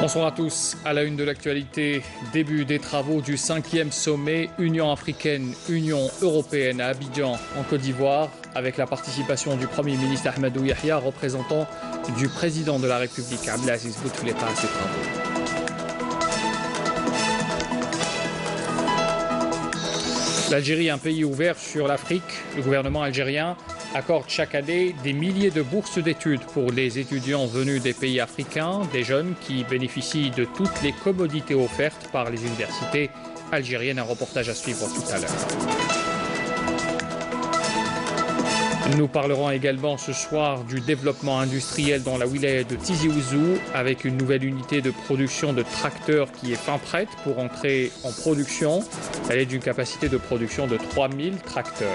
Bonsoir à tous. À la une de l'actualité, début des travaux du 5e sommet Union africaine-Union européenne à Abidjan, en Côte d'Ivoire, avec la participation du Premier ministre Ahmadou Yahya, représentant du président de la République Abdelaziz Bouteflika à ces travaux. L'Algérie, un pays ouvert sur l'Afrique, le gouvernement algérien accorde chaque année des milliers de bourses d'études pour les étudiants venus des pays africains, des jeunes qui bénéficient de toutes les commodités offertes par les universités algériennes. Un reportage à suivre tout à l'heure. Nous parlerons également ce soir du développement industriel dans la wilaya de Tizi Ouzou, avec une nouvelle unité de production de tracteurs qui est fin prête pour entrer en production. Elle est d'une capacité de production de 3000 tracteurs.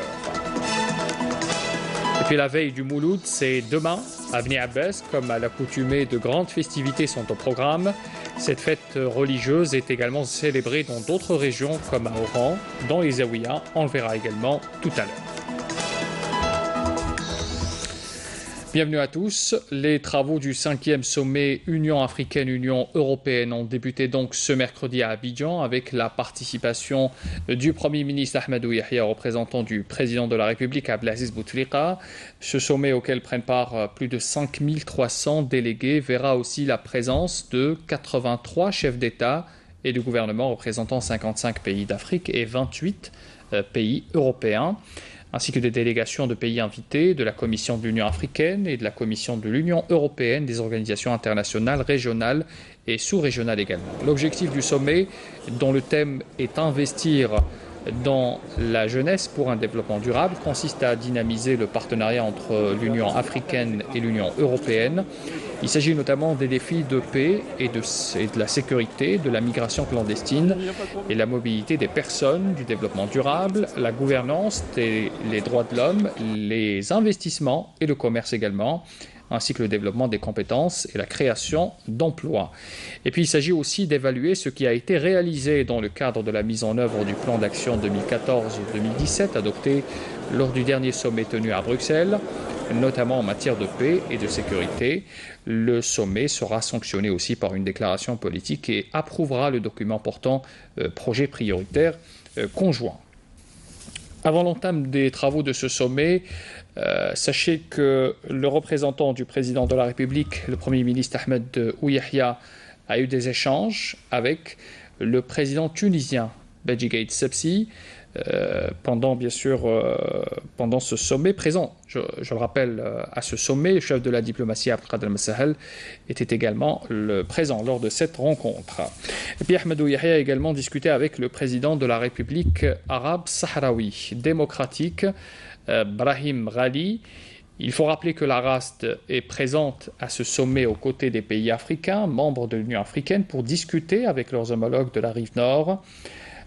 Et puis la veille du Mouloud, c'est demain à Bni Abbas. Comme à l'accoutumée, de grandes festivités sont au programme. Cette fête religieuse est également célébrée dans d'autres régions comme à Oran, dans les Zaouïas. On le verra également tout à l'heure. Bienvenue à tous. Les travaux du 5e sommet Union africaine-Union européenne ont débuté donc ce mercredi à Abidjan avec la participation du Premier ministre Ahmadou Yahya, représentant du président de la République Abdelaziz Bouteflika. Ce sommet auquel prennent part plus de 5300 délégués verra aussi la présence de 83 chefs d'État et de gouvernement représentant 55 pays d'Afrique et 28 pays européens, ainsi que des délégations de pays invités, de la Commission de l'Union africaine et de la Commission de l'Union européenne, des organisations internationales, régionales et sous-régionales également. L'objectif du sommet, dont le thème est investir dans la jeunesse pour un développement durable, consiste à dynamiser le partenariat entre l'Union africaine et l'Union européenne. Il s'agit notamment des défis de paix et de la sécurité, de la migration clandestine et la mobilité des personnes, du développement durable, la gouvernance, les droits de l'homme, les investissements et le commerce également, ainsi que le développement des compétences et la création d'emplois. Et puis il s'agit aussi d'évaluer ce qui a été réalisé dans le cadre de la mise en œuvre du plan d'action 2014-2017 adopté lors du dernier sommet tenu à Bruxelles, notamment en matière de paix et de sécurité. Le sommet sera sanctionné aussi par une déclaration politique et approuvera le document portant projet prioritaire conjoint. Avant l'entame des travaux de ce sommet, sachez que le représentant du président de la République, le Premier ministre Ahmed Ouyahia, a eu des échanges avec le président tunisien Beji Caid Sebsi pendant ce sommet présent. Je le rappelle, à ce sommet, le chef de la diplomatie Abdelkader Al-Messahel était également présent lors de cette rencontre. Et puis Ahmadou Yahya a également discuté avec le président de la République arabe sahraoui démocratique, Brahim Ghali. Il faut rappeler que la RASD est présente à ce sommet aux côtés des pays africains, membres de l'Union africaine, pour discuter avec leurs homologues de la rive nord.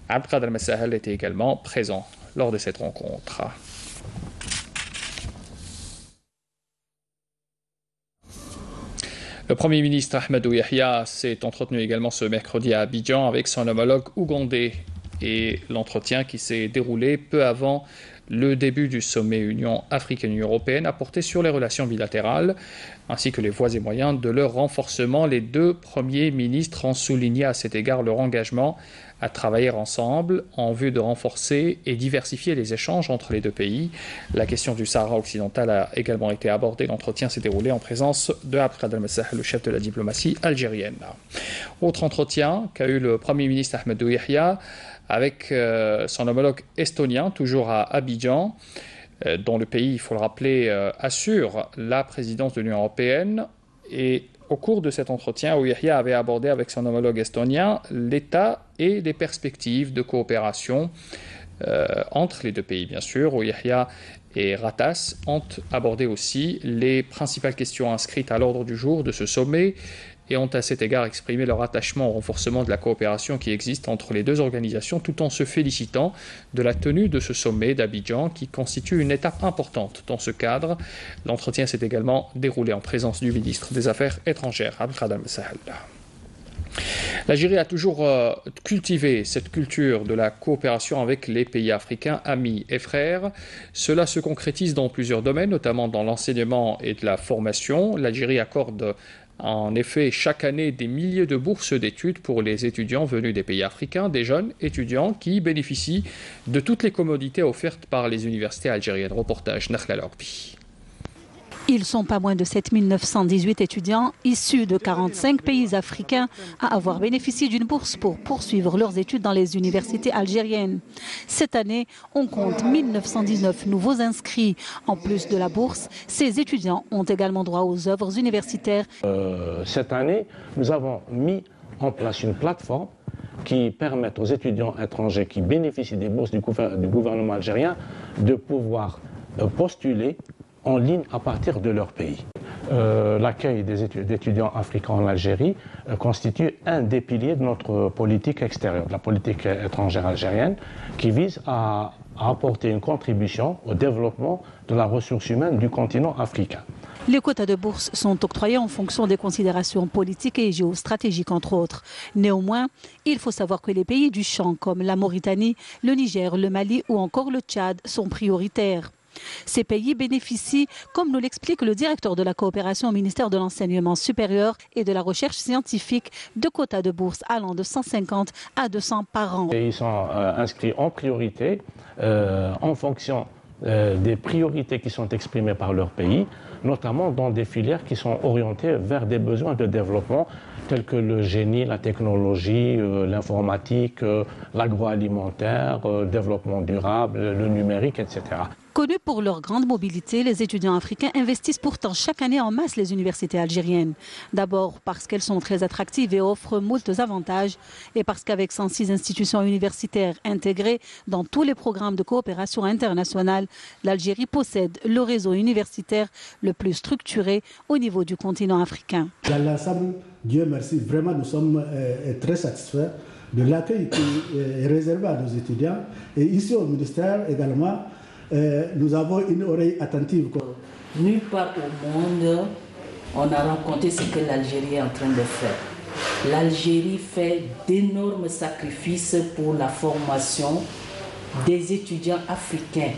Abdelkader Al-Messahel était également présent lors de cette rencontre. Le Premier ministre Ahmadou Yahya s'est entretenu également ce mercredi à Abidjan avec son homologue ougandais, et l'entretien qui s'est déroulé peu avant le début du sommet Union africaine-Union européenne a porté sur les relations bilatérales ainsi que les voies et moyens de leur renforcement. Les deux premiers ministres ont souligné à cet égard leur engagement à travailler ensemble en vue de renforcer et diversifier les échanges entre les deux pays. La question du Sahara occidental a également été abordée. L'entretien s'est déroulé en présence de Abdelkader Al-Messahel, le chef de la diplomatie algérienne. Autre entretien qu'a eu le Premier ministre Ahmadou Yahya avec son homologue estonien, toujours à Abidjan, dont le pays, il faut le rappeler, assure la présidence de l'Union européenne. Et au cours de cet entretien, Yahya avait abordé avec son homologue estonien l'état et les perspectives de coopération entre les deux pays, bien sûr. Yahya et Ratas ont abordé aussi les principales questions inscrites à l'ordre du jour de ce sommet et ont à cet égard exprimé leur attachement au renforcement de la coopération qui existe entre les deux organisations, tout en se félicitant de la tenue de ce sommet d'Abidjan qui constitue une étape importante dans ce cadre. L'entretien s'est également déroulé en présence du ministre des Affaires étrangères, Abdelkader Al-Messahel. L'Algérie a toujours cultivé cette culture de la coopération avec les pays africains, amis et frères. Cela se concrétise dans plusieurs domaines, notamment dans l'enseignement et de la formation. L'Algérie accorde en effet chaque année des milliers de bourses d'études pour les étudiants venus des pays africains, des jeunes étudiants qui bénéficient de toutes les commodités offertes par les universités algériennes. Reportage Nakhla Lorbi. Ils sont pas moins de 7 918 étudiants issus de 45 pays africains à avoir bénéficié d'une bourse pour poursuivre leurs études dans les universités algériennes. Cette année, on compte 1919 nouveaux inscrits. En plus de la bourse, ces étudiants ont également droit aux œuvres universitaires. Cette année, nous avons mis en place une plateforme qui permet aux étudiants étrangers qui bénéficient des bourses du gouvernement algérien de pouvoir postuler en ligne à partir de leur pays. L'accueil d'étudiants africains en Algérie constitue un des piliers de notre politique extérieure, de la politique étrangère algérienne, qui vise à apporter une contribution au développement de la ressource humaine du continent africain. Les quotas de bourse sont octroyés en fonction des considérations politiques et géostratégiques, entre autres. Néanmoins, il faut savoir que les pays du champ, comme la Mauritanie, le Niger, le Mali ou encore le Tchad, sont prioritaires. Ces pays bénéficient, comme nous l'explique le directeur de la coopération au ministère de l'Enseignement supérieur et de la recherche scientifique, de quotas de bourse allant de 150 à 200 par an. Et ils sont inscrits en priorité en fonction des priorités qui sont exprimées par leur pays, notamment dans des filières qui sont orientées vers des besoins de développement tels que le génie, la technologie, l'informatique, l'agroalimentaire, le développement durable, le numérique, etc. Connus pour leur grande mobilité, les étudiants africains investissent pourtant chaque année en masse les universités algériennes. D'abord parce qu'elles sont très attractives et offrent moult avantages, et parce qu'avec 106 institutions universitaires intégrées dans tous les programmes de coopération internationale, l'Algérie possède le réseau universitaire le plus structuré au niveau du continent africain. Dans l'ensemble, Dieu merci, vraiment nous sommes très satisfaits de l'accueil qui est réservé à nos étudiants. Et ici au ministère également, nous avons une oreille attentive. Nulle part au monde, on a rencontré ce que l'Algérie est en train de faire. L'Algérie fait d'énormes sacrifices pour la formation des étudiants africains,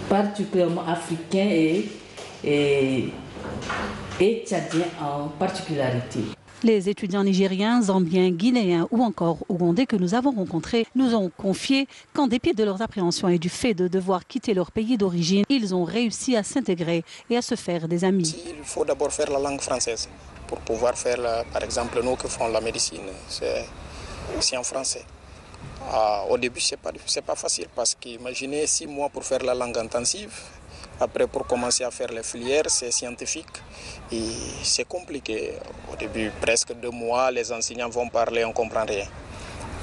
particulièrement africains et tchadiens en particularité. Les étudiants nigériens, zambiens, guinéens ou encore ougandais que nous avons rencontrés nous ont confié qu'en dépit de leurs appréhensions et du fait de devoir quitter leur pays d'origine, ils ont réussi à s'intégrer et à se faire des amis. Il faut d'abord faire la langue française pour pouvoir faire, par exemple, nous qui font la médecine, c'est en français. Au début, c'est pas facile parce qu'imaginez 6 mois pour faire la langue intensive. Après, pour commencer à faire les filières, c'est scientifique et c'est compliqué. Au début, presque 2 mois, les enseignants vont parler, on ne comprend rien.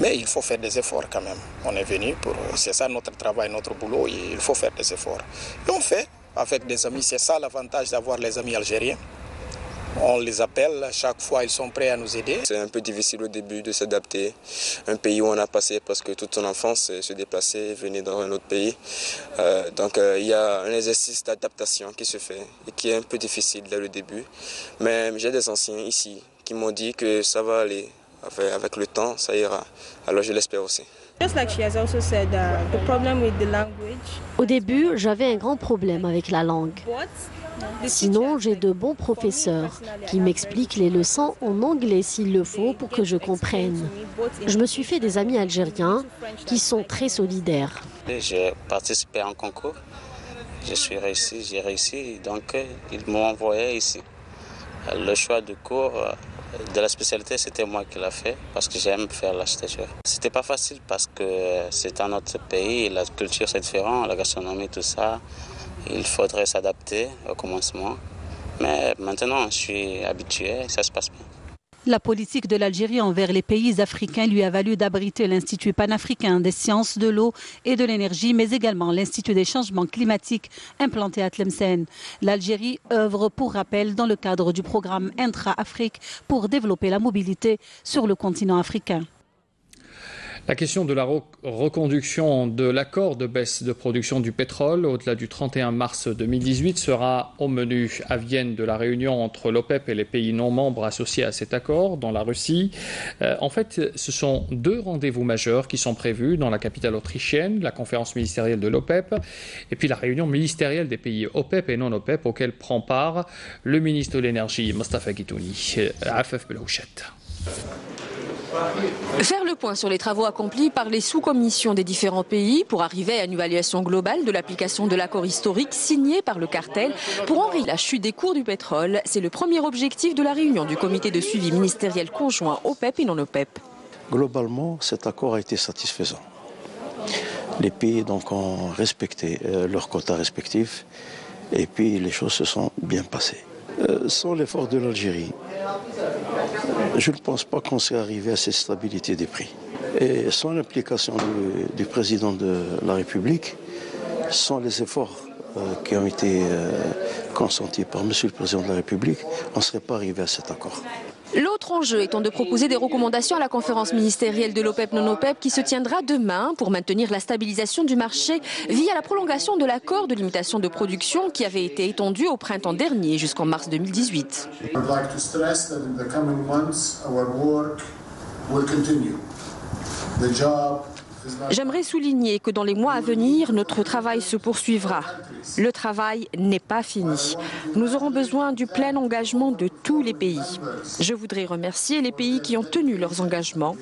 Mais il faut faire des efforts quand même. On est venu pour... C'est ça notre travail, notre boulot, et il faut faire des efforts. Et on fait avec des amis. C'est ça l'avantage d'avoir les amis algériens. On les appelle, chaque fois ils sont prêts à nous aider. C'est un peu difficile au début de s'adapter. Un pays où on a passé presque toute son enfance, se déplacer, venir dans un autre pays. Donc il y a un exercice d'adaptation qui se fait et qui est un peu difficile dès le début. Mais j'ai des anciens ici qui m'ont dit que ça va aller. Avec le temps, ça ira. Alors je l'espère aussi. Au début, j'avais un grand problème avec la langue. Sinon, j'ai de bons professeurs qui m'expliquent les leçons en anglais s'il le faut pour que je comprenne. Je me suis fait des amis algériens qui sont très solidaires. J'ai participé à un concours, j'ai réussi, donc ils m'ont envoyé ici. Le choix du cours de la spécialité, c'était moi qui l'ai fait parce que j'aime faire l'architecture. C'était pas facile parce que c'est un autre pays, la culture c'est différent, la gastronomie, tout ça. Il faudrait s'adapter au commencement. Mais maintenant, je suis habitué et ça se passe bien. La politique de l'Algérie envers les pays africains lui a valu d'abriter l'Institut panafricain des sciences de l'eau et de l'énergie, mais également l'Institut des changements climatiques implanté à Tlemcen. L'Algérie œuvre, pour rappel, dans le cadre du programme Intra-Afrique pour développer la mobilité sur le continent africain. La question de la reconduction de l'accord de baisse de production du pétrole au-delà du 31 mars 2018 sera au menu à Vienne de la réunion entre l'OPEP et les pays non membres associés à cet accord dans la Russie. En fait, ce sont deux rendez-vous majeurs qui sont prévus dans la capitale autrichienne, la conférence ministérielle de l'OPEP et puis la réunion ministérielle des pays OPEP et non OPEP auquel prend part le ministre de l'énergie Mustafa Guitouni. Afef Belouchet. Faire le point sur les travaux accomplis par les sous-commissions des différents pays pour arriver à une évaluation globale de l'application de l'accord historique signé par le cartel pour enrayer la chute des cours du pétrole, c'est le premier objectif de la réunion du comité de suivi ministériel conjoint OPEP et non-OPEP. Globalement, cet accord a été satisfaisant. Les pays donc ont respecté leurs quotas respectifs et puis les choses se sont bien passées. Sans l'effort de l'Algérie, je ne pense pas qu'on serait arrivé à cette stabilité des prix. Et sans l'implication du président de la République, sans les efforts qui ont été consentis par M. le président de la République, on ne serait pas arrivé à cet accord. L'autre enjeu étant de proposer des recommandations à la conférence ministérielle de l'OPEP non-OPEP qui se tiendra demain pour maintenir la stabilisation du marché via la prolongation de l'accord de limitation de production qui avait été étendu au printemps dernier jusqu'en mars 2018. J'aimerais souligner que dans les mois à venir, notre travail se poursuivra. Le travail n'est pas fini. Nous aurons besoin du plein engagement de tous les pays. Je voudrais remercier les pays qui ont tenu leurs engagements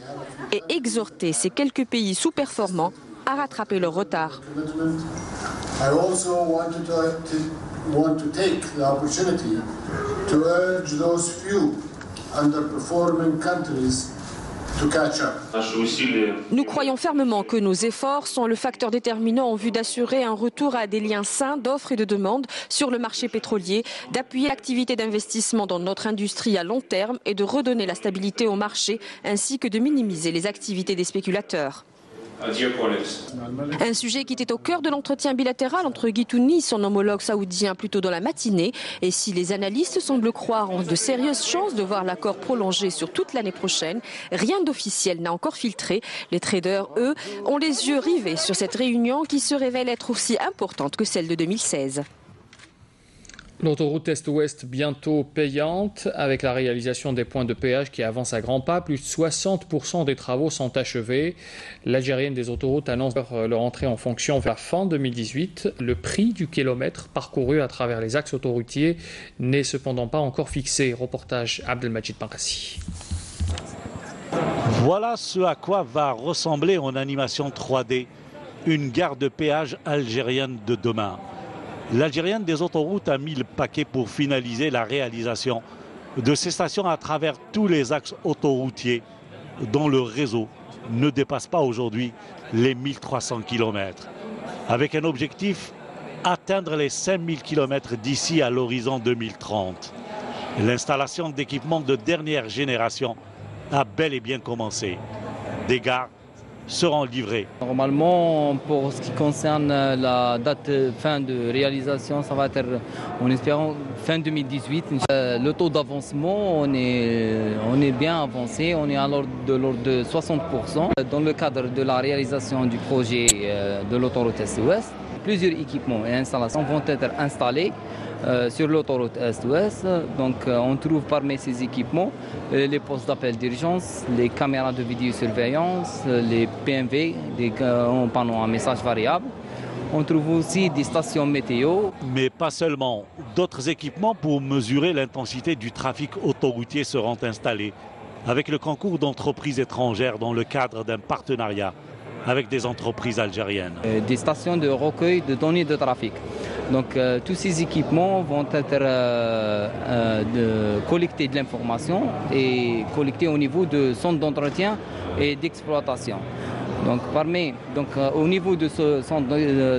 et exhorter ces quelques pays sous-performants à rattraper leur retard. Nous croyons fermement que nos efforts sont le facteur déterminant en vue d'assurer un retour à des liens sains d'offres et de demande sur le marché pétrolier, d'appuyer l'activité d'investissement dans notre industrie à long terme et de redonner la stabilité au marché ainsi que de minimiser les activités des spéculateurs. Un sujet qui était au cœur de l'entretien bilatéral entre Guitouni et son homologue saoudien plus tôt dans la matinée. Et si les analystes semblent croire en de sérieuses chances de voir l'accord prolongé sur toute l'année prochaine, rien d'officiel n'a encore filtré. Les traders, eux, ont les yeux rivés sur cette réunion qui se révèle être aussi importante que celle de 2016. L'autoroute Est-Ouest bientôt payante avec la réalisation des points de péage qui avancent à grands pas. Plus de 60% des travaux sont achevés. L'Algérienne des autoroutes annonce leur entrée en fonction vers fin 2018. Le prix du kilomètre parcouru à travers les axes autoroutiers n'est cependant pas encore fixé. Reportage Abdelmajid Bankassi. Voilà ce à quoi va ressembler en animation 3D une gare de péage algérienne de demain. L'Algérienne des autoroutes a mis le paquet pour finaliser la réalisation de ces stations à travers tous les axes autoroutiers dont le réseau ne dépasse pas aujourd'hui les 1300 km. Avec un objectif, atteindre les 5000 km d'ici à l'horizon 2030. L'installation d'équipements de dernière génération a bel et bien commencé. Des gares seront livrés. Normalement, pour ce qui concerne la date fin de réalisation, ça va être en espérant fin 2018. Le taux d'avancement, on est bien avancé, on est à l'ordre de 60%. Dans le cadre de la réalisation du projet de l'autoroute Est-Ouest, plusieurs équipements et installations vont être installés sur l'autoroute Est-Ouest. Donc on trouve parmi ces équipements les postes d'appel d'urgence, les caméras de vidéosurveillance, les PMV, des panneaux à message variable. On trouve aussi des stations météo. Mais pas seulement. D'autres équipements pour mesurer l'intensité du trafic autoroutier seront installés avec le concours d'entreprises étrangères dans le cadre d'un partenariat avec des entreprises algériennes. Des stations de recueil de données de trafic. Donc tous ces équipements vont être collectés de l'information et collectés au niveau de centres d'entretien et d'exploitation. Donc, au niveau de ce centre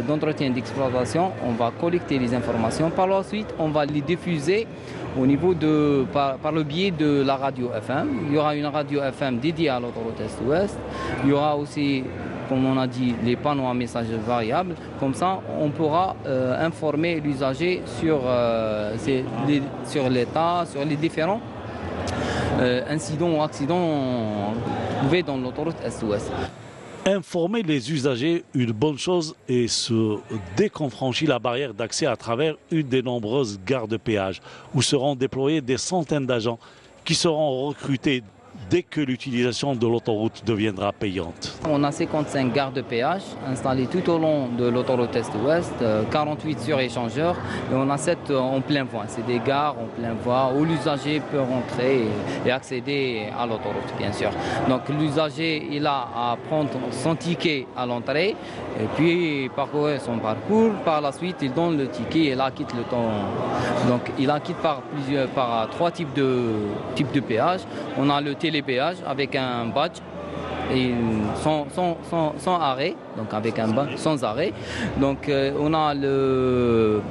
d'entretien et d'exploitation, on va collecter les informations. Par la suite, on va les diffuser au niveau par le biais de la radio FM. Il y aura une radio FM dédiée à l'autoroute Est-Ouest. Il y aura aussi, comme on a dit, les panneaux à message variable. Comme ça, on pourra informer l'usager sur l'état, sur les différents incidents ou accidents trouvés dans l'autoroute Est-Ouest. Informer les usagers, une bonne chose, et dès qu'on franchit la barrière d'accès à travers une des nombreuses gares de péage, où seront déployés des centaines d'agents qui seront recrutés dès que l'utilisation de l'autoroute deviendra payante. On a 55 gares de péage installées tout au long de l'autoroute Est-Ouest, 48 sur échangeurs et on a 7 en plein voie. C'est des gares en plein voie où l'usager peut rentrer et accéder à l'autoroute, bien sûr. Donc l'usager, il a à prendre son ticket à l'entrée et puis parcourir son parcours. Par la suite, il donne le ticket et il acquitte le temps. Donc il acquitte par 3 types de péage. On a le télépéage avec un badge et sans arrêt, donc avec un badge sans arrêt. Donc on a le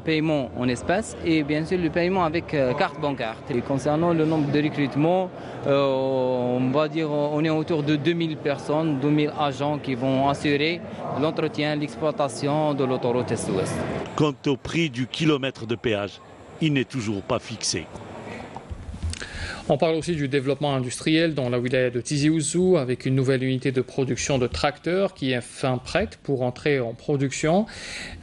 paiement en espèces et bien sûr le paiement avec carte bancaire. Et concernant le nombre de recrutements, on va dire on est autour de 2000 personnes, 2000 agents qui vont assurer l'entretien, l'exploitation de l'autoroute Est-Ouest. Quant au prix du kilomètre de péage, il n'est toujours pas fixé. On parle aussi du développement industriel dans la wilaya de Tizi Ouzou avec une nouvelle unité de production de tracteurs qui est fin prête pour entrer en production.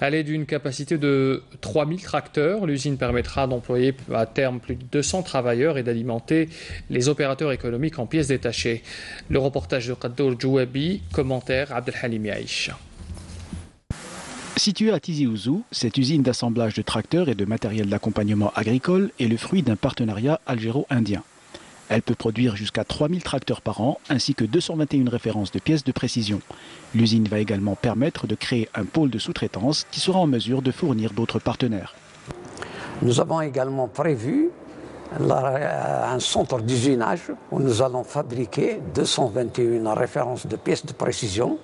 Elle est d'une capacité de 3000 tracteurs. L'usine permettra d'employer à terme plus de 200 travailleurs et d'alimenter les opérateurs économiques en pièces détachées. Le reportage de Qaddour Djouabi, commentaire Abdelhalim Yaïch. Située à Tizi Ouzou, cette usine d'assemblage de tracteurs et de matériel d'accompagnement agricole est le fruit d'un partenariat algéro-indien. Elle peut produire jusqu'à 3000 tracteurs par an ainsi que 221 références de pièces de précision. L'usine va également permettre de créer un pôle de sous-traitance qui sera en mesure de fournir d'autres partenaires. Nous avons également prévu un centre d'usinage où nous allons fabriquer 221 références de pièces de précision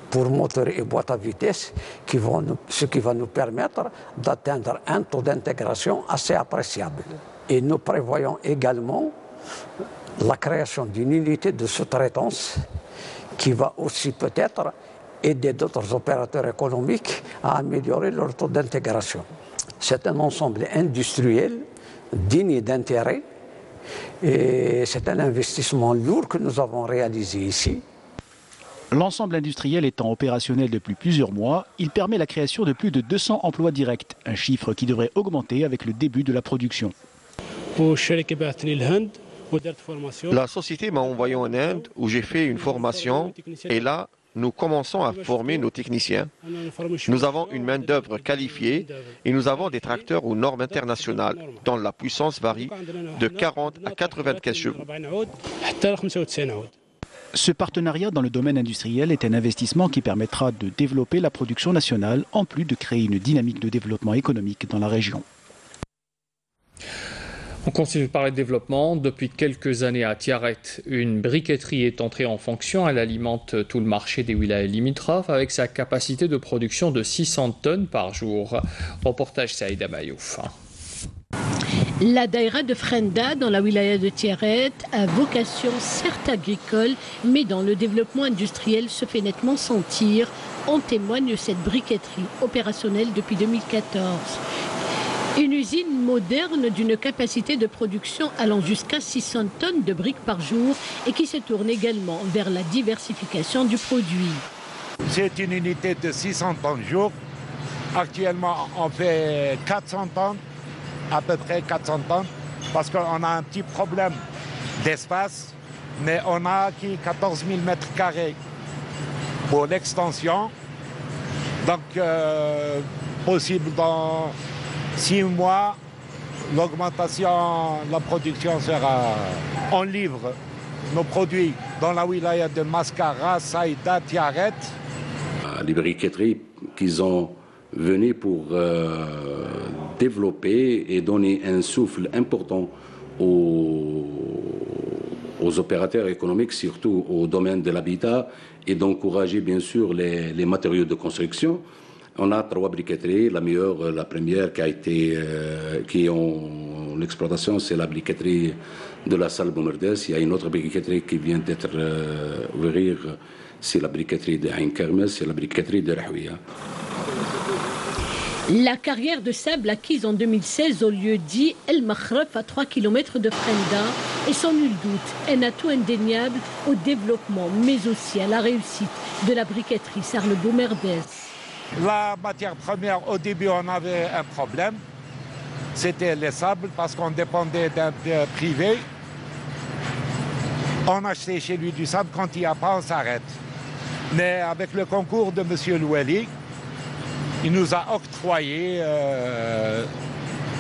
pour moteurs et boîtes à vitesse, ce qui va nous permettre d'atteindre un taux d'intégration assez appréciable. Et nous prévoyons également la création d'une unité de sous-traitance qui va aussi peut-être aider d'autres opérateurs économiques à améliorer leur taux d'intégration. C'est un ensemble industriel digne d'intérêt et c'est un investissement lourd que nous avons réalisé ici. L'ensemble industriel étant opérationnel depuis plusieurs mois, il permet la création de plus de 200 emplois directs, un chiffre qui devrait augmenter avec le début de la production. La société m'a envoyé en Inde où j'ai fait une formation et là, nous commençons à former nos techniciens. Nous avons une main-d'œuvre qualifiée et nous avons des tracteurs aux normes internationales dont la puissance varie de 40 à 95 chevaux. Ce partenariat dans le domaine industriel est un investissement qui permettra de développer la production nationale en plus de créer une dynamique de développement économique dans la région. On continue de parler de développement. Depuis quelques années à Tiaret, une briqueterie est entrée en fonction. Elle alimente tout le marché des wilayas limitrophes avec sa capacité de production de 600 tonnes par jour. Reportage Saïda Mayouf. La daïra de Frenda, dans la wilaya de Tiaret, a vocation certes agricole, mais dans le développement industriel se fait nettement sentir. En témoigne cette briqueterie opérationnelle depuis 2014. Une usine moderne d'une capacité de production allant jusqu'à 600 tonnes de briques par jour et qui se tourne également vers la diversification du produit. C'est une unité de 600 tonnes jour. Actuellement, on fait 400 tonnes. À peu près 400 tonnes, parce qu'on a un petit problème d'espace, mais on a acquis 14 000 mètres carrés pour l'extension. Donc, possible dans 6 mois, l'augmentation, la production sera... On livre nos produits dans la wilaya de Mascara, Saïda, Tiaret. Les briqueteries qu'ils ont venues pour développer et donner un souffle important aux opérateurs économiques, surtout au domaine de l'habitat, et d'encourager bien sûr les matériaux de construction. On a 3 briqueteries. La meilleure, la première qui est en exploitation, c'est la briqueterie de la salle Boumerdès. Il y a une autre briqueterie qui vient d'être ouverte, c'est la briqueterie de Ain Kermes, c'est la briqueterie de Rahouia. La carrière de sable acquise en 2016 au lieu dit El Makhraf à 3 km de Frenda et sans nul doute un atout indéniable au développement, mais aussi à la réussite de la briqueterie Sarle Boumerdès. La matière première, au début, on avait un problème. C'était les sables parce qu'on dépendait d'un privé. On achetait chez lui du sable, quand il n'y a pas, on s'arrête. Mais avec le concours de M. Loueli, il nous a octroyé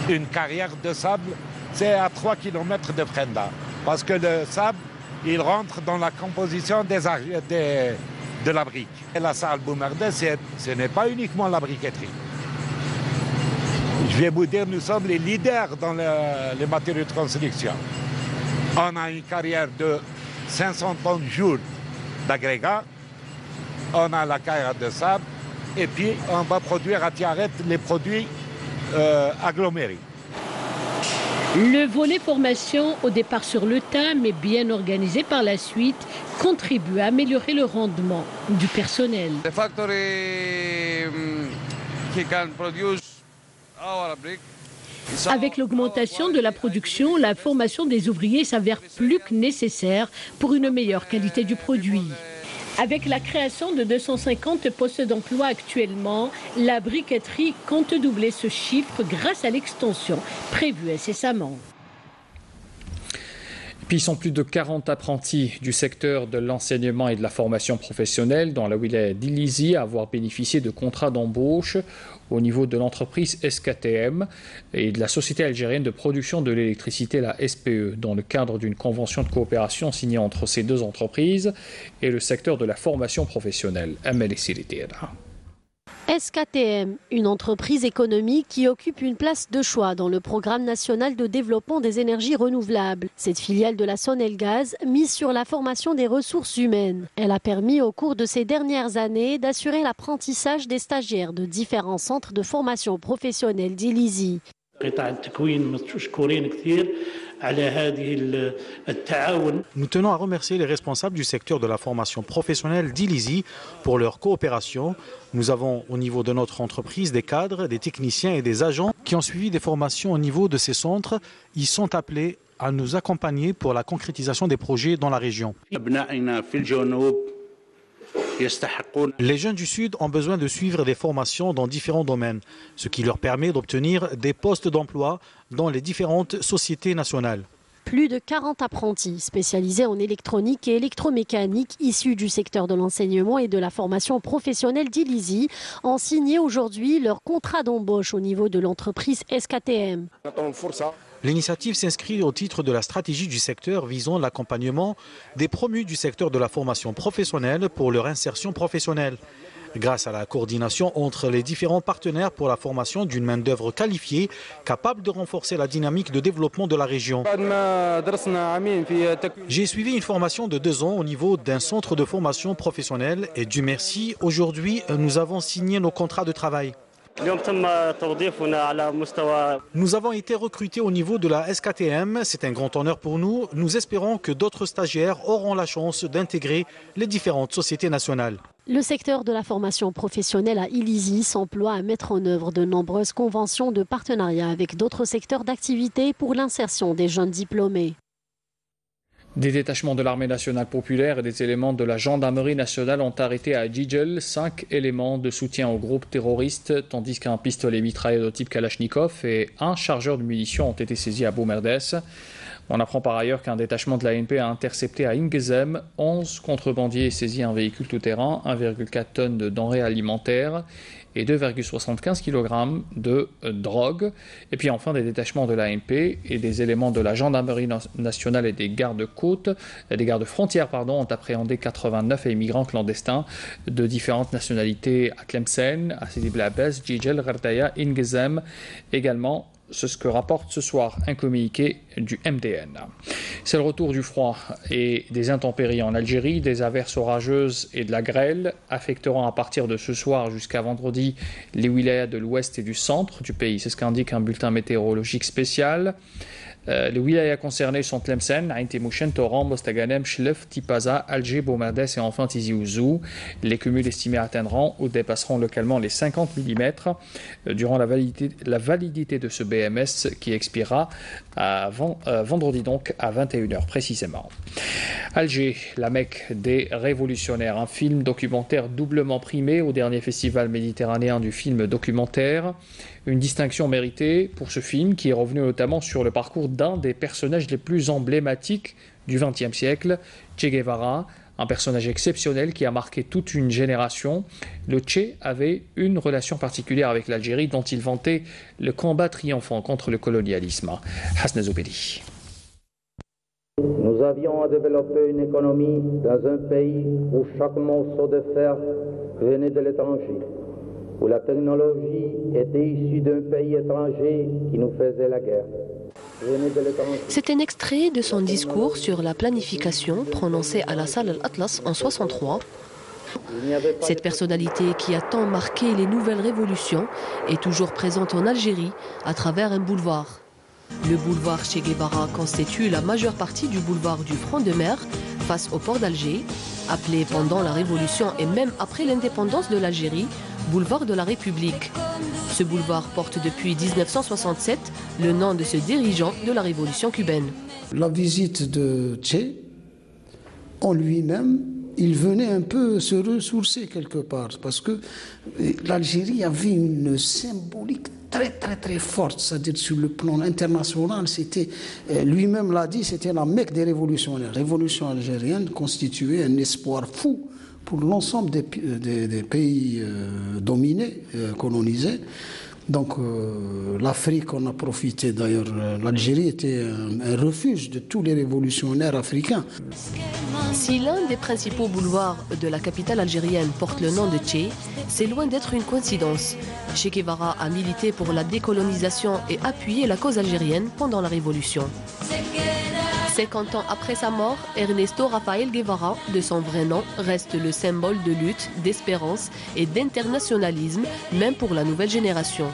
une carrière de sable. C'est à 3 km de Frenda. Parce que le sable, il rentre dans la composition de la brique. Et la Sarle Boumerdès, ce n'est pas uniquement la briqueterie. Je vais vous dire, nous sommes les leaders dans les matériaux de construction. On a une carrière de 500 tonnes jour d'agrégat. On a la carrière de sable. Et puis, on va produire à Tiaret les produits agglomérés. Le volet formation, au départ sur le tas, mais bien organisé par la suite, contribue à améliorer le rendement du personnel. The factory he can produce our brick. Avec l'augmentation de la production, la formation des ouvriers s'avère plus que nécessaire pour une meilleure qualité du produit. Avec la création de 250 postes d'emploi actuellement, la briqueterie compte doubler ce chiffre grâce à l'extension prévue incessamment. Puis ils sont plus de 40 apprentis du secteur de l'enseignement et de la formation professionnelle dans la wilaya d'Ilizi à avoir bénéficié de contrats d'embauche au niveau de l'entreprise SKTM et de la Société algérienne de production de l'électricité, la SPE, dans le cadre d'une convention de coopération signée entre ces deux entreprises et le secteur de la formation professionnelle. SKTM, une entreprise économique qui occupe une place de choix dans le programme national de développement des énergies renouvelables. Cette filiale de la Sonelgaz mise sur la formation des ressources humaines. Elle a permis au cours de ces dernières années d'assurer l'apprentissage des stagiaires de différents centres de formation professionnelle d'Ilizi. Nous tenons à remercier les responsables du secteur de la formation professionnelle d'Ilizi pour leur coopération. Nous avons au niveau de notre entreprise des cadres, des techniciens et des agents qui ont suivi des formations au niveau de ces centres. Ils sont appelés à nous accompagner pour la concrétisation des projets dans la région. Les jeunes du Sud ont besoin de suivre des formations dans différents domaines, ce qui leur permet d'obtenir des postes d'emploi dans les différentes sociétés nationales. Plus de 40 apprentis spécialisés en électronique et électromécanique issus du secteur de l'enseignement et de la formation professionnelle d'Ilizi ont signé aujourd'hui leur contrat d'embauche au niveau de l'entreprise SKTM. L'initiative s'inscrit au titre de la stratégie du secteur visant l'accompagnement des promus du secteur de la formation professionnelle pour leur insertion professionnelle. Grâce à la coordination entre les différents partenaires pour la formation d'une main-d'œuvre qualifiée, capable de renforcer la dynamique de développement de la région. J'ai suivi une formation de 2 ans au niveau d'un centre de formation professionnelle et Dieu merci, aujourd'hui nous avons signé nos contrats de travail. Nous avons été recrutés au niveau de la SKTM, c'est un grand honneur pour nous. Nous espérons que d'autres stagiaires auront la chance d'intégrer les différentes sociétés nationales. Le secteur de la formation professionnelle à Ilizi s'emploie à mettre en œuvre de nombreuses conventions de partenariat avec d'autres secteurs d'activité pour l'insertion des jeunes diplômés. Des détachements de l'armée nationale populaire et des éléments de la gendarmerie nationale ont arrêté à Djidjel 5 éléments de soutien au groupe terroriste, tandis qu'un pistolet mitrailleur de type Kalachnikov et un chargeur de munitions ont été saisis à Boumerdès. On apprend par ailleurs qu'un détachement de l'ANP a intercepté à Ingezem 11 contrebandiers et saisi un véhicule tout-terrain, 1,4 tonnes de denrées alimentaires et 2,75 kg de drogue. Et puis enfin des détachements de l'ANP et des éléments de la gendarmerie nationale et des gardes-côtes, des gardes-frontières ont appréhendé 89 immigrants clandestins de différentes nationalités à Tlemcen, à Sidi Bel Abbès, Djidjel, Ghartaya, Ingezem également. C'est ce que rapporte ce soir un communiqué du MDN. C'est le retour du froid et des intempéries en Algérie. Des averses orageuses et de la grêle affecteront à partir de ce soir jusqu'à vendredi les wilayas de l'ouest et du centre du pays. C'est ce qu'indique un bulletin météorologique spécial. Les wilayas concernés sont Tlemcen, Ain Timouchen, Toran, Mostaganem, Chlef, Tipaza, Alger, Boumerdès et enfin Tizi Ouzou. Les cumuls estimés atteindront ou dépasseront localement les 50 mm durant la validité de ce BMS qui expirera vendredi donc à 21h précisément. Alger, la Mecque des révolutionnaires, un film documentaire doublement primé au dernier festival méditerranéen du film documentaire. Une distinction méritée pour ce film qui est revenu notamment sur le parcours d'un des personnages les plus emblématiques du XXe siècle, Che Guevara, un personnage exceptionnel qui a marqué toute une génération. Le Che avait une relation particulière avec l'Algérie dont il vantait le combat triomphant contre le colonialisme. Hasna Zoubedi. Nous avions à développer une économie dans un pays où chaque morceau de fer venait de l'étranger, où la technologie était issue d'un pays étranger qui nous faisait la guerre. C'est un extrait de son discours sur la planification prononcé à la salle Al-Atlas en 1963. Cette personnalité qui a tant marqué les nouvelles révolutions est toujours présente en Algérie à travers un boulevard. Le boulevard Che Guevara constitue la majeure partie du boulevard du front de mer face au port d'Alger, appelé pendant la Révolution et même après l'indépendance de l'Algérie, boulevard de la République. Ce boulevard porte depuis 1967 le nom de ce dirigeant de la Révolution cubaine. La visite de Che, en lui-même, il venait un peu se ressourcer quelque part, parce que l'Algérie avait une symbolique très forte, c'est-à-dire sur le plan international, c'était, lui-même l'a dit, c'était la Mecque des révolutionnaires. La révolution algérienne constituait un espoir fou pour l'ensemble des pays dominés, colonisés. Donc l'Afrique en a profité d'ailleurs. L'Algérie était un refuge de tous les révolutionnaires africains. Si l'un des principaux boulevards de la capitale algérienne porte le nom de Che, c'est loin d'être une coïncidence. Che Guevara a milité pour la décolonisation et appuyé la cause algérienne pendant la Révolution. 50 ans après sa mort, Ernesto Rafael Guevara, de son vrai nom, reste le symbole de lutte, d'espérance et d'internationalisme, même pour la nouvelle génération.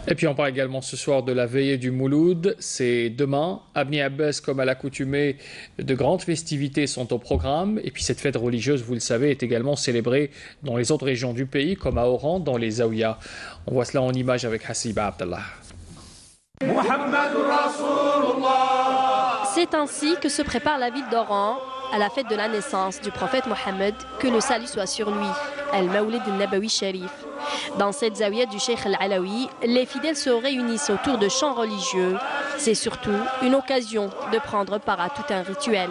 Et puis on parle également ce soir de la veillée du Mouloud. C'est demain. À Bni Abbas, comme à l'accoutumée, de grandes festivités sont au programme. Et puis cette fête religieuse, vous le savez, est également célébrée dans les autres régions du pays, comme à Oran, dans les Zaouïas. On voit cela en image avec Hassiba Abdallah. C'est ainsi que se prépare la ville d'Oran à la fête de la naissance du prophète Mohammed, que le salut soit sur lui, Al-Mawlid al-Nabawi Sharif. Dans cette zaouïa du Cheikh Al-Alawi, les fidèles se réunissent autour de chants religieux. C'est surtout une occasion de prendre part à tout un rituel.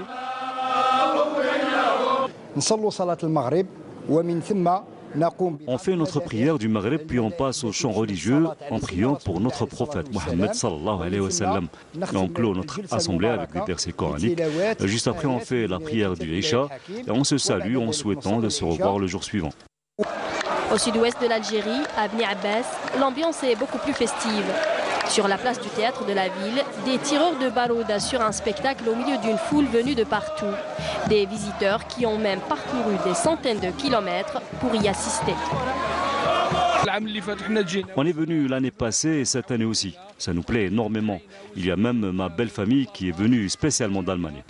On fait notre prière du Maghreb, puis on passe au chant religieux en priant pour notre prophète Mohammed sallallahu alayhi wa sallam. Et on clôt notre assemblée avec des versets coraniques. Juste après, on fait la prière du Isha et on se salue en souhaitant de se revoir le jour suivant. Au sud-ouest de l'Algérie, à Bni Abbas, l'ambiance est beaucoup plus festive. Sur la place du théâtre de la ville, des tireurs de baroud assurent un spectacle au milieu d'une foule venue de partout. Des visiteurs qui ont même parcouru des centaines de kilomètres pour y assister. On est venu l'année passée et cette année aussi. Ça nous plaît énormément. Il y a même ma belle famille qui est venue spécialement d'Allemagne.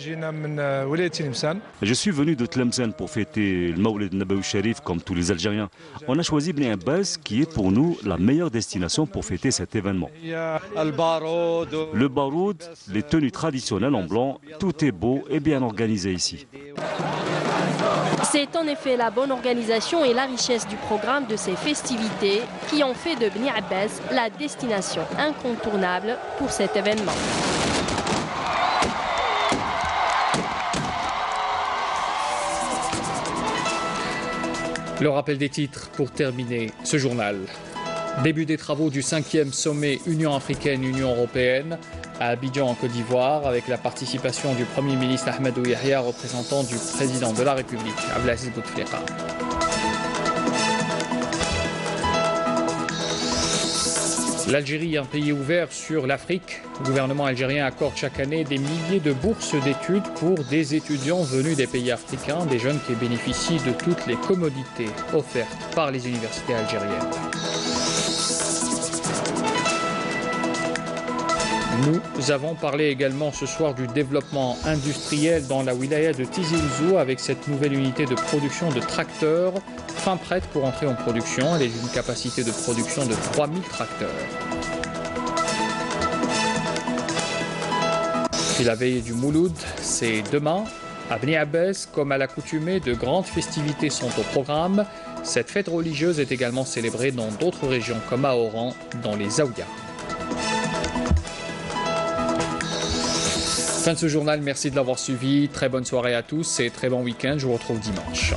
Je suis venu de Tlemcen pour fêter le Mawlid Nabawi Sharif comme tous les Algériens. On a choisi Bni Abbas qui est pour nous la meilleure destination pour fêter cet événement. Le baroud, les tenues traditionnelles en blanc, tout est beau et bien organisé ici. C'est en effet la bonne organisation et la richesse du programme de ces festivités qui ont fait de Bni Abbas la destination incontournable pour cet événement. Le rappel des titres pour terminer ce journal. Début des travaux du 5e sommet Union africaine-Union européenne à Abidjan en Côte d'Ivoire avec la participation du Premier ministre Ahmadou Yahya, représentant du président de la République, Abdelaziz Bouteflika. L'Algérie, un pays ouvert sur l'Afrique. Le gouvernement algérien accorde chaque année des milliers de bourses d'études pour des étudiants venus des pays africains, des jeunes qui bénéficient de toutes les commodités offertes par les universités algériennes. Nous avons parlé également ce soir du développement industriel dans la wilaya de Tizi Ouzou avec cette nouvelle unité de production de tracteurs fin prête pour entrer en production. Elle a une capacité de production de 3000 tracteurs. Puis la veille du Mouloud, c'est demain. À Bni Abbès, comme à l'accoutumée, de grandes festivités sont au programme. Cette fête religieuse est également célébrée dans d'autres régions comme à Oran, dans les Zaouïas. Fin de ce journal, merci de l'avoir suivi. Très bonne soirée à tous et très bon week-end. Je vous retrouve dimanche.